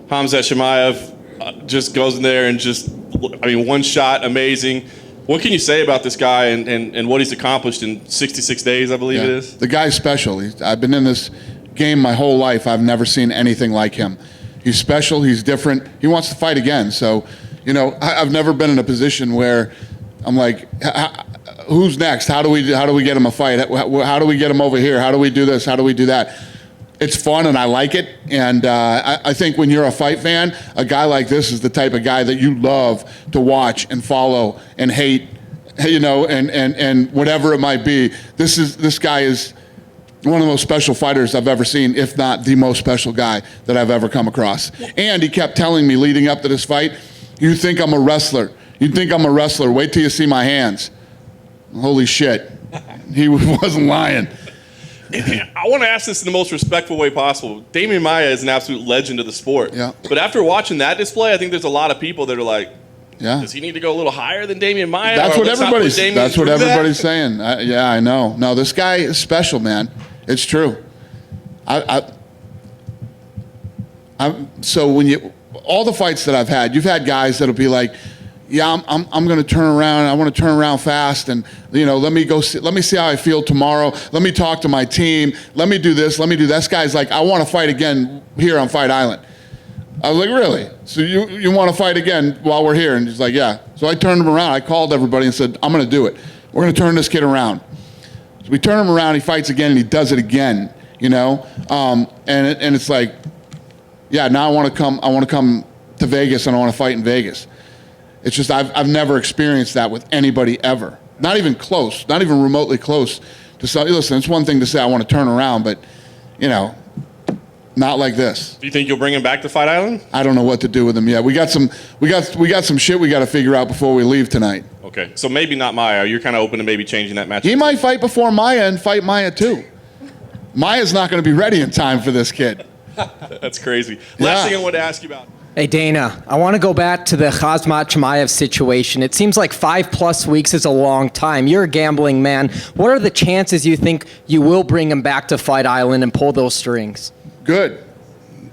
Khamzat Chimaev just goes in there and one shot, amazing. What can you say about this guy and what he's accomplished in 66 days, I believe it is? The guy's special. I've been in this game my whole life. I've never seen anything like him. He's special. He's different. He wants to fight again. So, I've never been in a position where I'm like, who's next? How do we get him a fight? How do we get him over here? How do we do this? How do we do that? It's fun and I like it. And I think when you're a fight fan, a guy like this is the type of guy that you love to watch and follow and hate, and whatever it might be. This guy is one of the most special fighters I've ever seen, if not the most special guy that I've ever come across. And he kept telling me leading up to this fight, you think I'm a wrestler. You think I'm a wrestler. Wait till you see my hands. Holy shit. He wasn't lying. I want to ask this in the most respectful way possible. Damian Maia is an absolute legend of the sport. Yeah. But after watching that display, I think there's a lot of people that are like, does he need to go a little higher than Damian Maia? That's what everybody's saying. I know. No, this guy is special, man. It's true. So when all the fights that I've had, you've had guys that'll be like, yeah, I'm going to turn around. I want to turn around fast, and let me see how I feel tomorrow. Let me talk to my team. Let me do this. Let me do that. This guy's like, I want to fight again here on Fight Island. I was like, really? So you want to fight again while we're here? And he's like, yeah. So I turned him around. I called everybody and said, I'm going to do it. We're going to turn this kid around. So we turn him around. He fights again, and he does it again. And it's like, yeah. Now I want to come to Vegas, and I want to fight in Vegas. It's just I've never experienced that with anybody ever. Not even close, not even remotely close to say, listen, it's one thing to say I want to turn around, but, not like this. Do you think you'll bring him back to Fight Island? I don't know what to do with him yet. We got some shit we got to figure out before we leave tonight. Okay, so maybe not Maia. You're kind of open to maybe changing that match. He might fight before Maia and fight Maia too. Maia's not going to be ready in time for this kid. That's crazy. Last thing I wanted to ask you about. Hey, Dana, I want to go back to the Khamzat Chimaev situation. It seems like 5+ weeks is a long time. You're a gambling man. What are the chances you think you will bring him back to Fight Island and pull those strings? Good.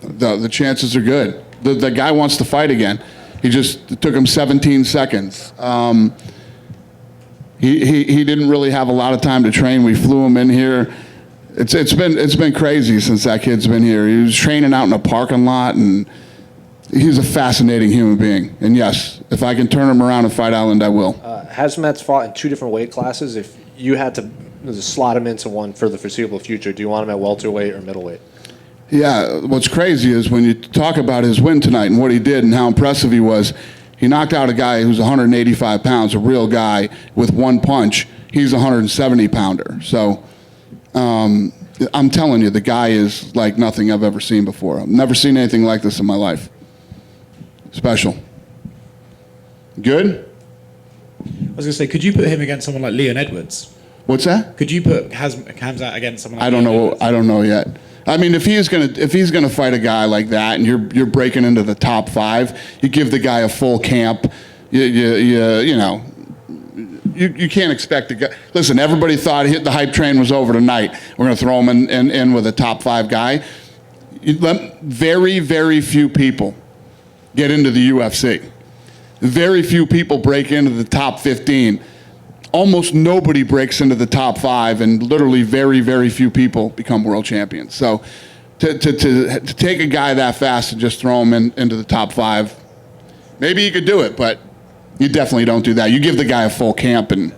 The chances are good. The guy wants to fight again. It took him 17 seconds. He didn't really have a lot of time to train. We flew him in here. It's been crazy since that kid's been here. He was training out in a parking lot, and he's a fascinating human being. And yes, if I can turn him around in Fight Island, I will. Khamzat's fought in 2 different weight classes. If you had to slot him into one for the foreseeable future, do you want him at welterweight or middleweight? Yeah, what's crazy is when you talk about his win tonight and what he did and how impressive he was, he knocked out a guy who's 185 pounds, a real guy, with one punch. He's a 170-pounder. So I'm telling you, the guy is like nothing I've ever seen before. I've never seen anything like this in my life. Special. Good? I was going to say, could you put him against someone like Leon Edwards? What's that? Could you put Khamzat against someone like I don't Leon know. Edwards? I don't know yet. I mean, if he's gonna fight a guy like that, and you're breaking into the top 5, you give the guy a full camp. You can't expect the guy. Listen, everybody thought the hype train was over tonight. We're gonna throw him in with a top 5 guy. Very, very few people get into the UFC. Very few people break into the top 15. Almost nobody breaks into the top 5, and literally very, very few people become world champions. So to take a guy that fast and just throw him into the top 5, maybe you could do it, but you definitely don't do that. You give the guy a full camp. And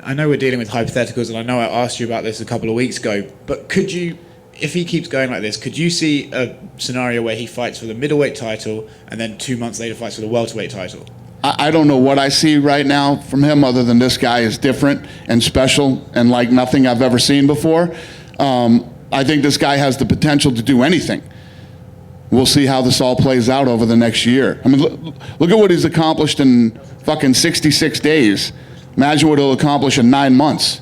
I know we're dealing with hypotheticals, and I know I asked you about this a couple of weeks ago, but could you, if he keeps going like this, could you see a scenario where he fights for the middleweight title and then 2 months later fights for the welterweight title? I don't know what I see right now from him other than this guy is different and special and like nothing I've ever seen before. I think this guy has the potential to do anything. We'll see how this all plays out over the next year. I mean, look at what he's accomplished in fucking 66 days. Imagine what he'll accomplish in 9 months.